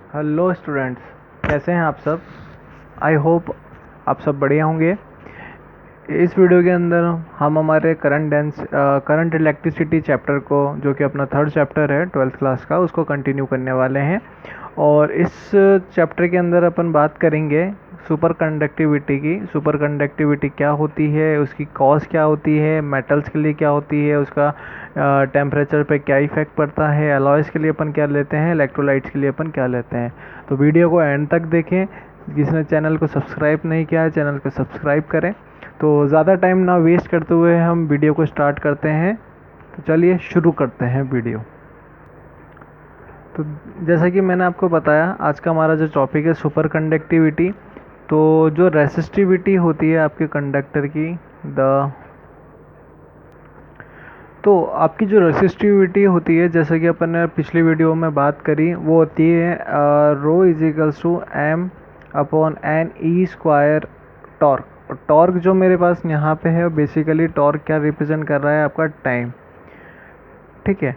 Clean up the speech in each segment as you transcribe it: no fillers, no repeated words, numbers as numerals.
Hello students, कैसे हैं आप सब। आई होप आप सब बढ़िया होंगे। इस वीडियो के अंदर हम हमारे करंट इलेक्ट्रिसिटी चैप्टर को, जो कि अपना थर्ड चैप्टर है 12th क्लास का, उसको कंटिन्यू करने वाले हैं। और इस चैप्टर के अंदर अपन बात करेंगे सुपर कंडक्टिविटी की। सुपर कंडक्टिविटी क्या होती है, उसकी कॉज क्या होती है, मेटल्स के लिए क्या होती है, उसका टेम्परेचर पे क्या इफेक्ट पड़ता है, अलॉयज़ के लिए अपन क्या लेते हैं, इलेक्ट्रोलाइट्स के लिए अपन क्या लेते हैं। तो वीडियो को एंड तक देखें। जिसने चैनल को सब्सक्राइब नहीं किया है, चैनल को सब्सक्राइब करें। तो ज़्यादा टाइम ना वेस्ट करते हुए हम वीडियो को स्टार्ट करते हैं। तो चलिए शुरू करते हैं वीडियो। तो जैसा कि मैंने आपको बताया, आज का हमारा जो टॉपिक है सुपर कंडक्टिविटी। तो जो रेसिस्टिविटी होती है आपके कंडक्टर की, तो आपकी जो रेसिस्टिविटी होती है, जैसा कि अपन ने पिछली वीडियो में बात करी, वो होती है rho is equals to m upon n e square torque. Torque जो मेरे पास यहाँ पे है, बेसिकली टॉर्क क्या रिप्रेजेंट कर रहा है, आपका टाइम। ठीक है।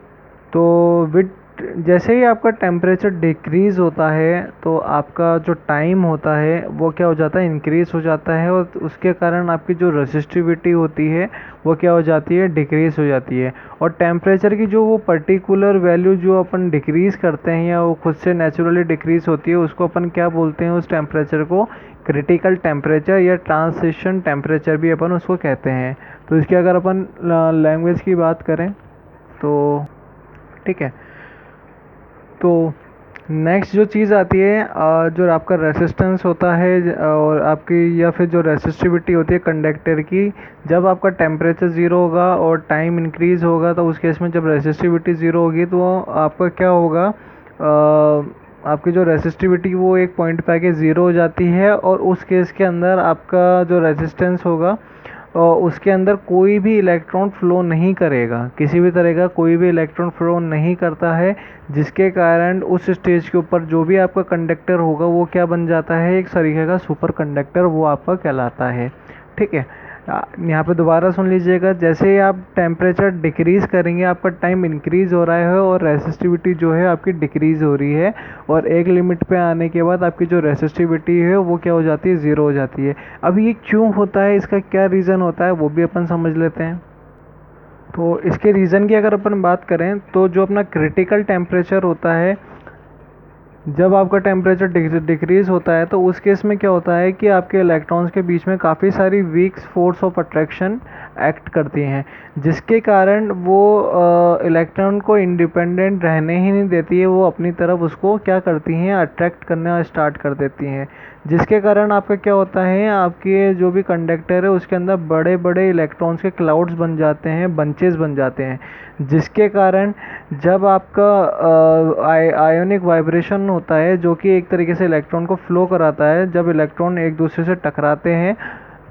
तो विद जैसे ही आपका टेम्परेचर डिक्रीज़ होता है, तो आपका जो टाइम होता है वो क्या हो जाता है, इंक्रीज़ हो जाता है। और उसके कारण आपकी जो रेसिस्टिविटी होती है वो क्या हो जाती है, डिक्रीज़ हो जाती है। और टेम्परेचर की जो वो पर्टिकुलर वैल्यू जो अपन डिक्रीज़ करते हैं, या वो खुद से नेचुरली डिक्रीज़ होती है, उसको अपन क्या बोलते हैं, उस टेम्परेचर को क्रिटिकल टेम्परेचर या ट्रांजिशन टेम्परेचर भी अपन उसको कहते हैं। तो इसकी अगर अपन लैंग्वेज की बात करें तो ठीक है। तो नेक्स्ट जो चीज़ आती है, जो आपका रेसिस्टेंस होता है और आपकी, या फिर जो रेसिस्टिविटी होती है कंडक्टर की, जब आपका टेम्परेचर ज़ीरो होगा और टाइम इंक्रीज़ होगा, तो उस केस में जब रेसिस्टिविटी ज़ीरो होगी तो आपका क्या होगा, आपकी जो रेसिस्टिविटी वो एक पॉइंट पे आके ज़ीरो हो जाती है। और उस केस के अंदर आपका जो रेजिस्टेंस होगा, और उसके अंदर कोई भी इलेक्ट्रॉन फ्लो नहीं करेगा, किसी भी तरह का कोई भी इलेक्ट्रॉन फ्लो नहीं करता है। जिसके कारण उस स्टेज के ऊपर जो भी आपका कंडक्टर होगा वो क्या बन जाता है, एक तरीके का सुपर कंडक्टर वो आपका कहलाता है। ठीक है। यहाँ पे दोबारा सुन लीजिएगा, जैसे ही आप टेम्परेचर डिक्रीज़ करेंगे, आपका टाइम इंक्रीज़ हो रहा है और रेसिस्टिविटी जो है आपकी डिक्रीज़ हो रही है। और एक लिमिट पे आने के बाद आपकी जो रेसिस्टिविटी है वो क्या हो जाती है, ज़ीरो हो जाती है। अब ये क्यों होता है, इसका क्या रीज़न होता है, वो भी अपन समझ लेते हैं। तो इसके रीज़न की अगर अपन बात करें, तो जो अपना क्रिटिकल टेम्परेचर होता है, जब आपका टेम्परेचर डिक्रीज़ होता है, तो उस केस में क्या होता है कि आपके इलेक्ट्रॉन्स के बीच में काफ़ी सारी weak force of attraction act करती हैं, जिसके कारण वो इलेक्ट्रॉन को इंडिपेंडेंट रहने ही नहीं देती है। वो अपनी तरफ उसको क्या करती हैं, अट्रैक्ट करना स्टार्ट कर देती हैं। जिसके कारण आपका क्या होता है, आपके जो भी कंडक्टर है उसके अंदर बड़े बड़े इलेक्ट्रॉन्स के क्लाउड्स बन जाते हैं, बंचेस बन जाते हैं। जिसके कारण जब आपका आयोनिक वाइब्रेशन होता है, जो कि एक तरीके से इलेक्ट्रॉन को फ्लो कराता है, जब इलेक्ट्रॉन एक दूसरे से टकराते हैं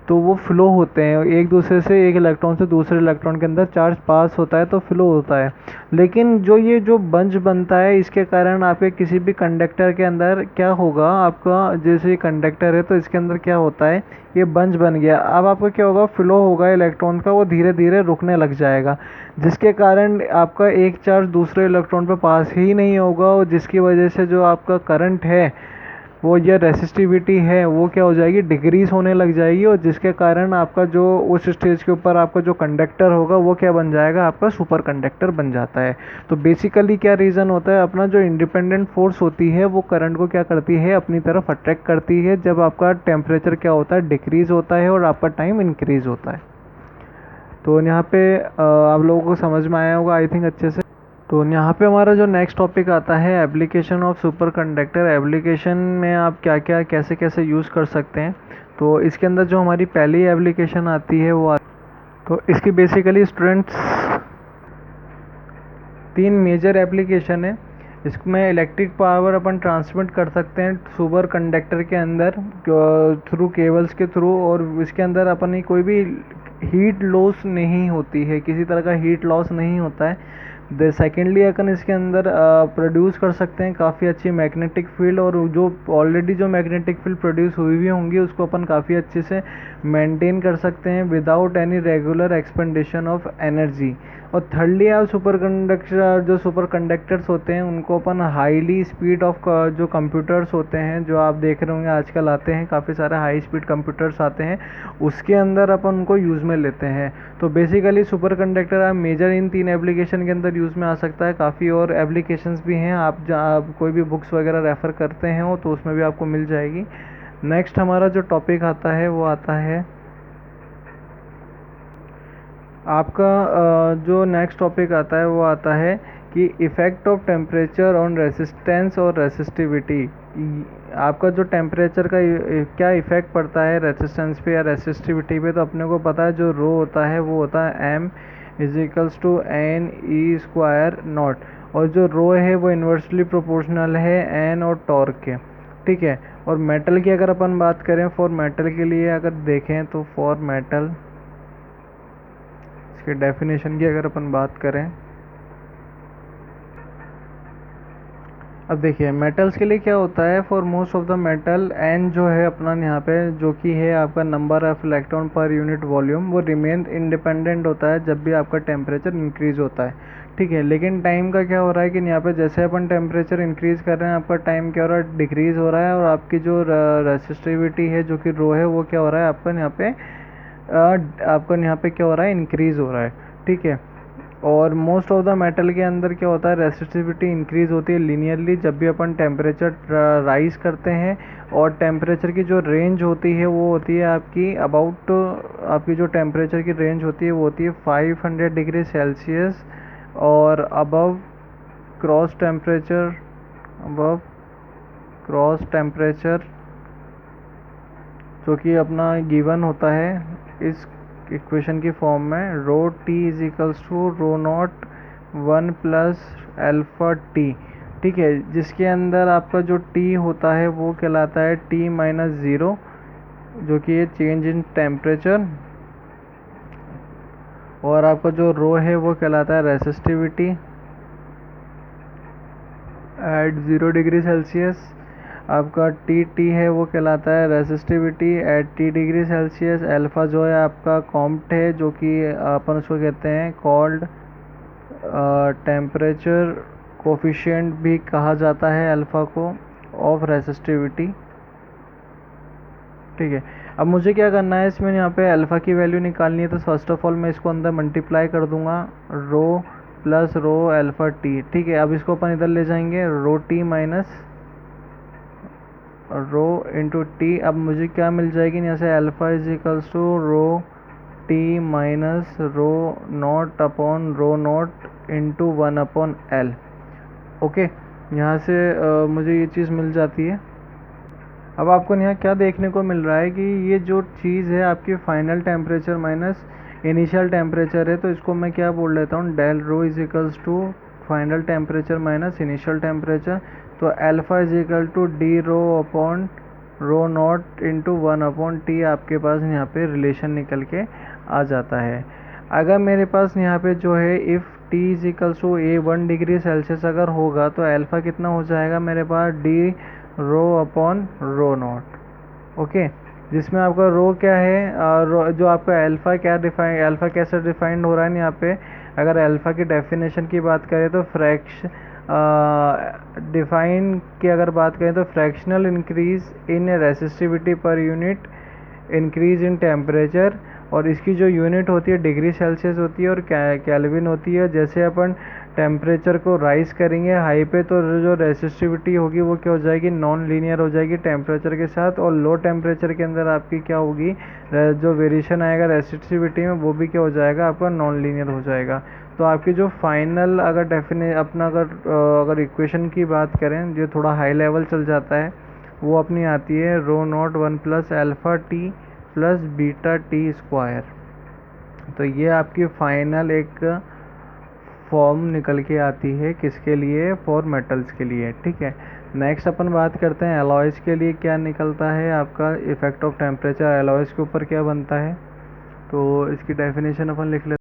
तो वो फ्लो होते हैं एक दूसरे से, एक इलेक्ट्रॉन से दूसरे इलेक्ट्रॉन के अंदर चार्ज पास होता है तो फ्लो होता है। लेकिन ये जो बंच बनता है, इसके कारण आपके किसी भी कंडक्टर के अंदर क्या होगा, आपका जैसे कंडक्टर है तो इसके अंदर क्या होता है, ये बंच बन गया। अब आपका क्या होगा, फ्लो होगा इलेक्ट्रॉन का, वो धीरे धीरे रुकने लग जाएगा। जिसके कारण आपका एक चार्ज दूसरे इलेक्ट्रॉन पे पास ही नहीं होगा, और जिसकी वजह से जो आपका करंट है, वो ये रेसिस्टिविटी है, वो क्या हो जाएगी, डिक्रीज होने लग जाएगी। और जिसके कारण आपका जो उस स्टेज के ऊपर आपका जो कंडक्टर होगा वो क्या बन जाएगा, आपका सुपर कंडक्टर बन जाता है। तो बेसिकली क्या रीज़न होता है, अपना जो इंडिपेंडेंट फोर्स होती है वो करंट को क्या करती है, अपनी तरफ अट्रैक्ट करती है, जब आपका टेम्परेचर क्या होता है, डिक्रीज होता है और आपका टाइम इंक्रीज होता है। तो यहाँ पे आप लोगों को समझ में आया होगा आई थिंक अच्छे से। तो यहाँ पे हमारा जो नेक्स्ट टॉपिक आता है, application of super conductor. Application में आप क्या क्या कैसे कैसे यूज़ कर सकते हैं। तो इसके अंदर जो हमारी पहली एप्लीकेशन आती है वो तो इसकी बेसिकली स्टूडेंट्स तीन मेजर एप्लीकेशन है। इसमें इलेक्ट्रिक पावर अपन ट्रांसमिट कर सकते हैं सुपर कंडक्टर के अंदर थ्रू केबल्स के थ्रू, और इसके अंदर अपन कोई भी हीट लॉस नहीं होती है, किसी तरह का हीट लॉस नहीं होता है। सेकेंडली अपन इसके अंदर प्रोड्यूस कर सकते हैं काफ़ी अच्छी मैग्नेटिक फील्ड, और जो ऑलरेडी जो मैग्नेटिक फील्ड प्रोड्यूस हुई हुई होंगी उसको अपन काफ़ी अच्छे से मेंटेन कर सकते हैं without any regular expedition of energy. और थर्डली आप सुपर कंडक्टर्स होते हैं उनको अपन हाईली स्पीड ऑफ जो कंप्यूटर्स होते हैं जो आप देख रहे होंगे आजकल आते हैं, काफ़ी सारे हाई स्पीड कंप्यूटर्स आते हैं, उसके अंदर अपन उनको यूज़ में लेते हैं। तो बेसिकली सुपर कंडक्टर आप मेजर इन 3 एप्लीकेशन के अंदर यूज़ में आ सकता है। काफ़ी और एप्लीकेशंस भी हैं, आप कोई भी बुक्स वगैरह रेफ़र करते हैं तो उसमें भी आपको मिल जाएगी। नेक्स्ट हमारा जो टॉपिक आता है वो आता है आपका जो नेक्स्ट टॉपिक आता है वो आता है कि effect of temperature on resistance और रेसिस्टिविटी। आपका जो टेम्परेचर का क्या इफ़ेक्ट पड़ता है रेसिस्टेंस पे या रेसिस्टिविटी पे, तो अपने को पता है जो रो होता है वो होता है m equals to n e square not, और जो रो है वो इन्वर्सली प्रोपोर्शनल है एन और टॉर्क के, ठीक है। और मेटल की अगर अपन बात करें, फॉर मेटल के लिए अगर देखें तो फॉर मेटल इसके डेफिनेशन की अगर अपन बात करें, अब देखिए मेटल्स के लिए क्या होता है, for most of the metal n जो है अपना यहाँ पे जो कि है आपका number of electron per unit volume, वो रिमेन इंडिपेंडेंट होता है जब भी आपका टेम्परेचर इंक्रीज होता है, ठीक है। लेकिन टाइम का क्या हो रहा है कि यहाँ पे जैसे अपन टेम्परेचर इंक्रीज कर रहे हैं आपका टाइम क्या हो रहा है, डिक्रीज हो रहा है, और आपकी जो रेसिस्टिविटी है जो कि रो है वो क्या हो रहा है आपका यहाँ पे क्या हो रहा है, इंक्रीज हो रहा है, ठीक है। और मोस्ट ऑफ द मेटल के अंदर क्या होता है, रेसिस्टिविटी इंक्रीज होती है लीनियरली जब भी अपन टेम्परेचर राइज करते हैं, और टेम्परेचर की जो रेंज होती है वो होती है आपकी अबाउट, आपकी जो टेम्परेचर की रेंज होती है वो होती है 500 डिग्री सेल्सियस और अबव क्रॉस टेम्परेचर जो कि अपना गिवन होता है इस इक्वेशन की फॉर्म में, rho t is equals to rho not 1 plus alpha t, ठीक है, जिसके अंदर आपका जो टी होता है वो कहलाता है टी माइनस ज़ीरो, जो कि ये चेंज इन टेम्परेचर, और आपका जो रो है वो कहलाता है रेसिस्टिविटी एट 0 डिग्री सेल्सियस। आपका टी है वो कहलाता है resistivity at T degree Celsius. Alpha जो है आपका कॉम्प्ट है जो कि अपन उसको कहते हैं कॉल्ड टेम्परेचर कोफिशिएंट भी कहा जाता है अल्फ़ा को ऑफ रेसिस्टिविटी, ठीक है। अब मुझे क्या करना है इसमें, यहाँ पे अल्फ़ा की वैल्यू निकालनी है, तो फर्स्ट ऑफ ऑल मैं इसको अंदर मल्टीप्लाई कर दूंगा rho plus rho alpha t, ठीक है। अब इसको अपन इधर ले जाएंगे rho t minus rho into t. अब मुझे क्या मिल जाएगी यहाँ से, alpha is equals to rho t minus rho not upon rho not into 1 upon l, okay. यहाँ से मुझे ये चीज़ मिल जाती है। अब आपको यहाँ क्या देखने को मिल रहा है कि ये जो चीज़ है आपकी final temperature minus initial temperature है, तो इसको मैं क्या बोल लेता हूँ, del rho is equals to final temperature minus initial temperature. तो alpha is equal to d rho upon rho not into 1 upon t, आपके पास यहाँ पे रिलेशन निकल के आ जाता है। अगर मेरे पास यहाँ पे जो है if t is equals to a 1 degree Celsius अगर होगा, तो अल्फ़ा कितना हो जाएगा मेरे पास, d rho upon rho not, okay, जिसमें आपका रो क्या है, जो आपका अल्फ़ा कैसे डिफाइंड हो रहा है यहाँ पे। अगर अल्फ़ा की डेफिनेशन की बात करें तो डिफाइन की अगर बात करें तो fractional increase in resistivity per unit increase in temperature, और इसकी जो यूनिट होती है डिग्री सेल्सियस होती है और केल्विन होती है। जैसे अपन टेम्परेचर को राइज करेंगे हाई पे, तो जो रेसिस्टिविटी होगी वो क्या हो जाएगी, नॉन लीनियर हो जाएगी टेम्परेचर के साथ, और लो टेम्परेचर के अंदर आपकी क्या होगी, जो वेरिएशन आएगा रेसिस्टिविटी में वो भी क्या हो जाएगा, आपका नॉन लीनियर हो जाएगा। तो आपकी जो फाइनल अगर अगर इक्वेशन की बात करें जो थोड़ा हाई लेवल चल जाता है, वो अपनी आती है rho not 1 plus alpha t plus beta t square. तो ये आपकी फाइनल एक फॉर्म निकल के आती है किसके लिए, फॉर मेटल्स के लिए, ठीक है। नेक्स्ट अपन बात करते हैं एलॉयज़ के लिए क्या निकलता है आपका इफ़ेक्ट ऑफ टेम्परेचर एलॉयज़ के ऊपर क्या बनता है। तो इसकी डेफिनेशन अपन लिख लेते हैं।